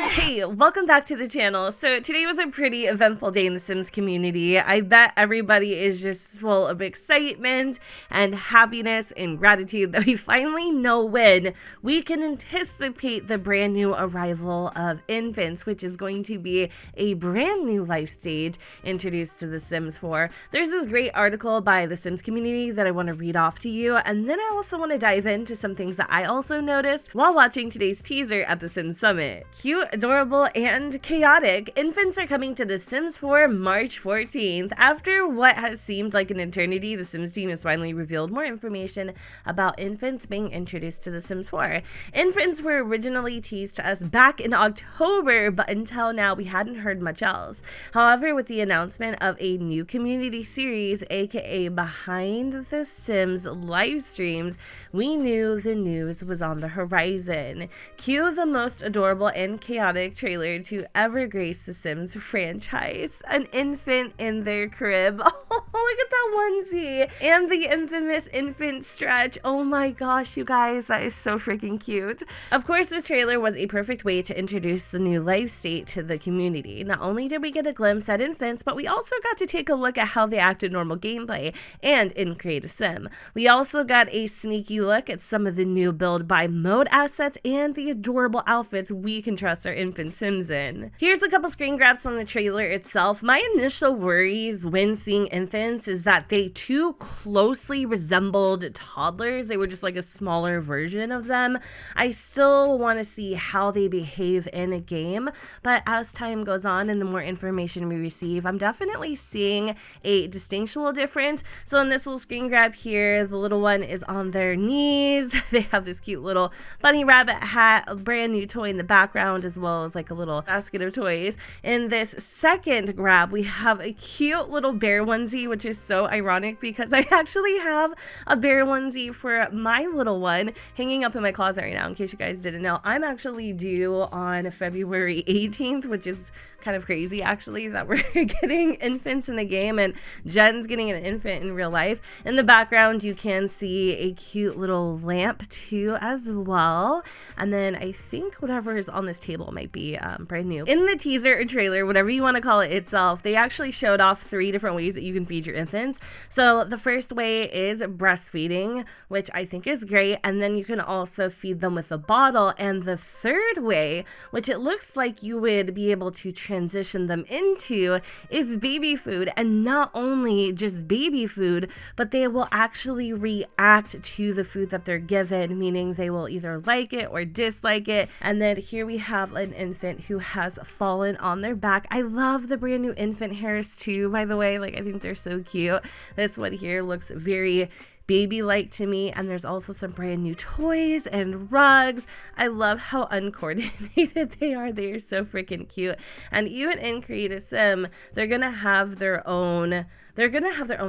Hey, welcome back to the channel. So today was a pretty eventful day in the Sims community. I bet everybody is just full of excitement and happiness and gratitude that we finally know when we can anticipate the brand new arrival of infants, which is going to be a brand new life stage introduced to the Sims 4. There's this great article by the Sims community that I want to read off to you, and then I also want to dive into some things that I also noticed while watching today's teaser at the Sims Summit. Cute, adorable, and chaotic, infants are coming to The Sims 4 March 14th. After what has seemed like an eternity, the Sims team has finally revealed more information about infants being introduced to The Sims 4. Infants were originally teased to us back in October, but until now we hadn't heard much else. However, with the announcement of a new community series, aka Behind the Sims live streams, we knew the news was on the horizon. Cue the most adorable and chaotic trailer to ever grace the Sims franchise. An infant in their crib. Oh, look at that onesie. And the infamous infant stretch. Oh my gosh, you guys, that is so freaking cute. Of course, this trailer was a perfect way to introduce the new life state to the community. Not only did we get a glimpse at infants, but we also got to take a look at how they act in normal gameplay and in Create a Sim. We also got a sneaky look at some of the new build by mode assets and the adorable outfits we can trust our infant Sims in. Here's a couple screen grabs from the trailer itself. My initial worries when seeing infants is that they too closely resembled toddlers. They were just like a smaller version of them. I still want to see how they behave in a game, but as time goes on and the more information we receive, I'm definitely seeing a distinctual difference. So in this little screen grab here, the little one is on their knees. They have this cute little bunny rabbit hat, a brand new toy in the background, as well as like a little basket of toys. In this second grab, we have a cute little bear onesie, which is so ironic because I actually have a bear onesie for my little one hanging up in my closet right now. In case you guys didn't know, I'm actually due on February 18th, which is kind of crazy actually that we're getting infants in the game and Jen's getting an infant in real life. In the background you can see a cute little lamp too as well, and then I think whatever is on this table might be brand new. In the teaser or trailer, whatever you want to call it itself, they actually showed off 3 different ways that you can feed your infants. So the first way is breastfeeding, which I think is great, and then you can also feed them with a bottle. And the third way, which it looks like you would be able to transition them into, is baby food. And not only just baby food, but they will actually react to the food that they're given, meaning they will either like it or dislike it. And then here we have an infant who has fallen on their back. I love the brand new infant hairs too, by the way. Like, I think they're so cute. This one here looks very baby-like to me, and there's also some brand new toys and rugs. I love how uncoordinated they are. They are so freaking cute. And even in Create a Sim, they're gonna have their own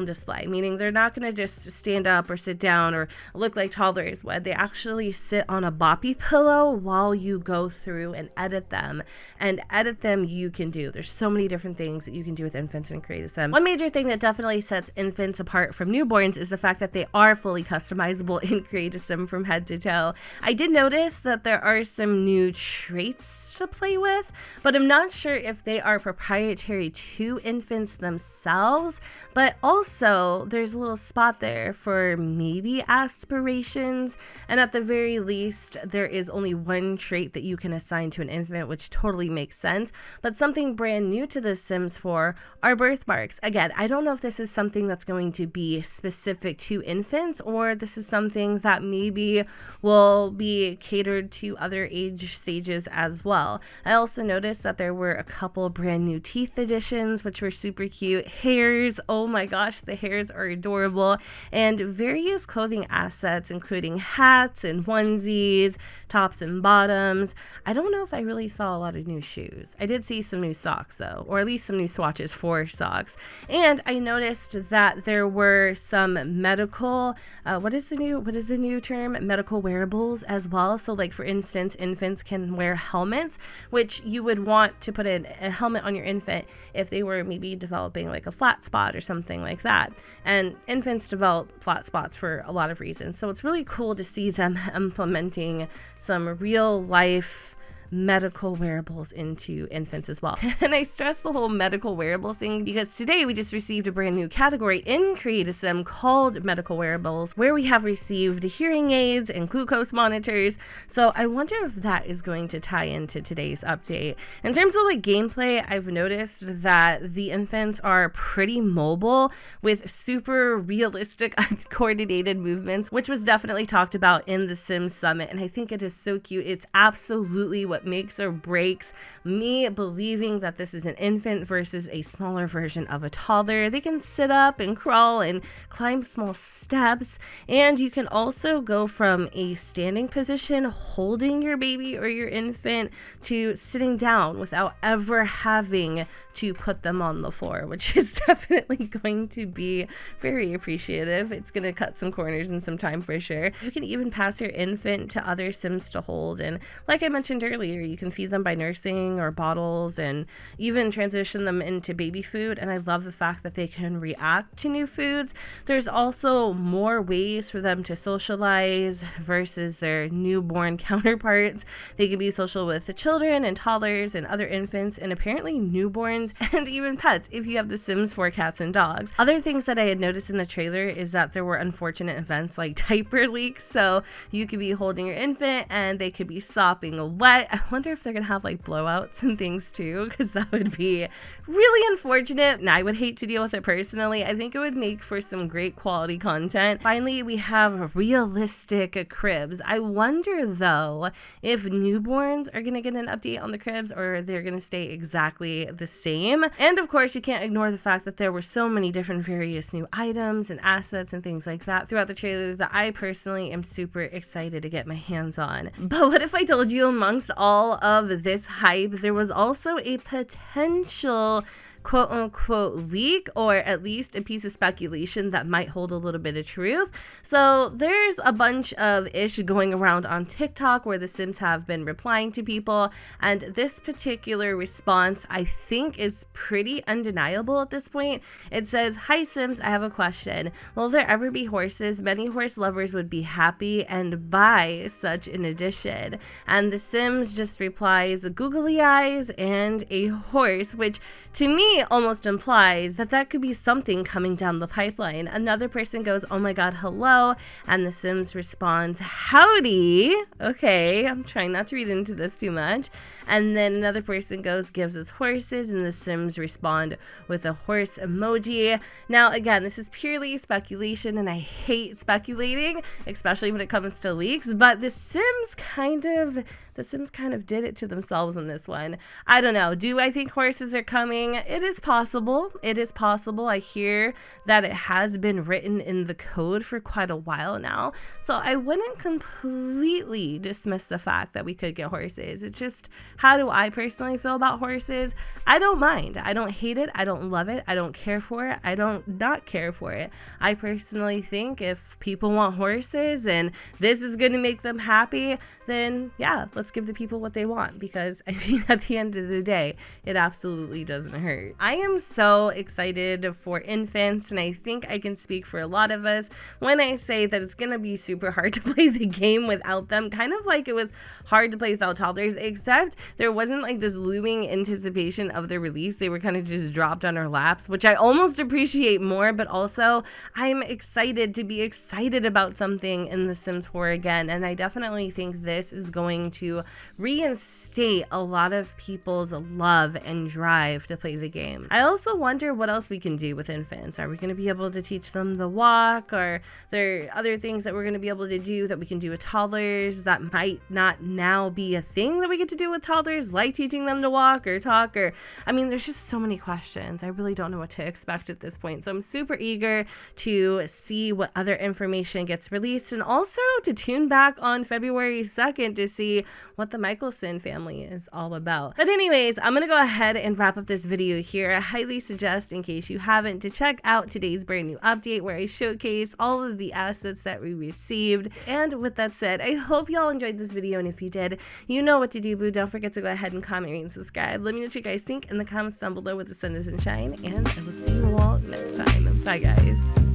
display, meaning they're not going to just stand up or sit down or look like toddlers would. They actually sit on a boppy pillow while you go through and edit them. And edit them you can do. There's so many different things that you can do with infants in Create a Sim. One major thing that definitely sets infants apart from newborns is the fact that they are fully customizable in Create a Sim from head to toe. I did notice that there are some new traits to play with, but I'm not sure if they are proprietary to infants themselves. But also there's a little spot there for maybe aspirations, and at the very least there is only one trait that you can assign to an infant, which totally makes sense. But something brand new to The Sims 4 are birthmarks. Again, I don't know if this is something that's going to be specific to infants, or this is something that maybe will be catered to other age stages as well. I also noticed that there were a couple brand new teeth additions, which were super cute. Hairs, oh my gosh, the hairs are adorable. And various clothing assets, including hats and onesies, tops and bottoms. I don't know if I really saw a lot of new shoes. I did see some new socks though, or at least some new swatches for socks. And I noticed that there were some medical, what is the new term? Medical wearables as well. So like for instance, infants can wear helmets, which you would want to put a helmet on your infant if they were maybe developing like a flat spot or something like that. And infants develop flat spots for a lot of reasons. So it's really cool to see them implementing some real life medical wearables into infants as well. And I stress the whole medical wearables thing because today we just received a brand new category in Create-A-Sim called medical wearables, where we have received hearing aids and glucose monitors. So I wonder if that is going to tie into today's update. In terms of like gameplay, I've noticed that the infants are pretty mobile with super realistic, uncoordinated movements, which was definitely talked about in the Sims Summit. And I think it is so cute. It's absolutely what makes or breaks me believing that this is an infant versus a smaller version of a toddler. They can sit up and crawl and climb small steps, and you can also go from a standing position holding your baby or your infant to sitting down without ever having to put them on the floor, which is definitely going to be very appreciative. It's going to cut some corners and some time for sure. You can even pass your infant to other Sims to hold, and like I mentioned earlier, you can feed them by nursing or bottles and even transition them into baby food. And I love the fact that they can react to new foods. There's also more ways for them to socialize versus their newborn counterparts. They can be social with the children and toddlers and other infants, and apparently newborns and even pets if you have the Sims for cats and dogs. Other things that I had noticed in the trailer is that there were unfortunate events like diaper leaks. So you could be holding your infant and they could be sopping wet. I wonder if they're gonna have like blowouts and things too, because that would be really unfortunate and I would hate to deal with it personally. I think it would make for some great quality content. Finally, we have realistic cribs. I wonder though if newborns are gonna get an update on the cribs or they're gonna stay exactly the same. And of course, you can't ignore the fact that there were so many different various new items and assets and things like that throughout the trailers that I personally am super excited to get my hands on. But what if I told you amongst all of this hype, there was also a potential quote unquote leak, or at least a piece of speculation that might hold a little bit of truth. So there's a bunch of ish going around on TikTok where the Sims have been replying to people, and this particular response I think is pretty undeniable at this point. It says, "Hi Sims, I have a question. Will there ever be horses? Many horse lovers would be happy and buy such an addition." And the Sims just replies googly eyes and a horse, which to me almost implies that that could be something coming down the pipeline. Another person goes, "Oh my god, hello," and the Sims responds, "Howdy." Okay, I'm trying not to read into this too much. And then another person goes, gives us horses, and the Sims respond with a horse emoji. Now again, this is purely speculation and I hate speculating, especially when it comes to leaks, but the Sims kind of did it to themselves in this one. I don't know. Do I think horses are coming? It is possible. It is possible. I hear that it has been written in the code for quite a while now. So I wouldn't completely dismiss the fact that we could get horses. It's just, how do I personally feel about horses? I don't mind. I don't hate it. I don't love it. I don't care for it. I don't not care for it. I personally think if people want horses and this is going to make them happy, then yeah, let's give the people what they want, because I mean, at the end of the day, it absolutely doesn't hurt. I am so excited for infants, and I think I can speak for a lot of us when I say that it's gonna be super hard to play the game without them, kind of like it was hard to play without toddlers, except there wasn't like this looming anticipation of the release. They were kind of just dropped on our laps, which I almost appreciate more, but also I'm excited to be excited about something in The Sims 4 again, and I definitely think this is going to reinstate a lot of people's love and drive to play the game. I also wonder what else we can do with infants. Are we going to be able to teach them the walk? Or there are other things that we're going to be able to do that we can do with toddlers that might not now be a thing that we get to do with toddlers, like teaching them to walk or talk, or I mean, there's just so many questions. I really don't know what to expect at this point. So I'm super eager to see what other information gets released, and also to tune back on February 2nd to see what the Michelson family is all about. But anyways, I'm gonna go ahead and wrap up this video here. I highly suggest, in case you haven't, to check out today's brand new update where I showcase all of the assets that we received. And with that said, I hope y'all enjoyed this video, and if you did, you know what to do, boo. Don't forget to go ahead and comment, rate, and subscribe. Let me know what you guys think in the comments down below where the sun doesn't shine, and I will see you all next time. Bye guys.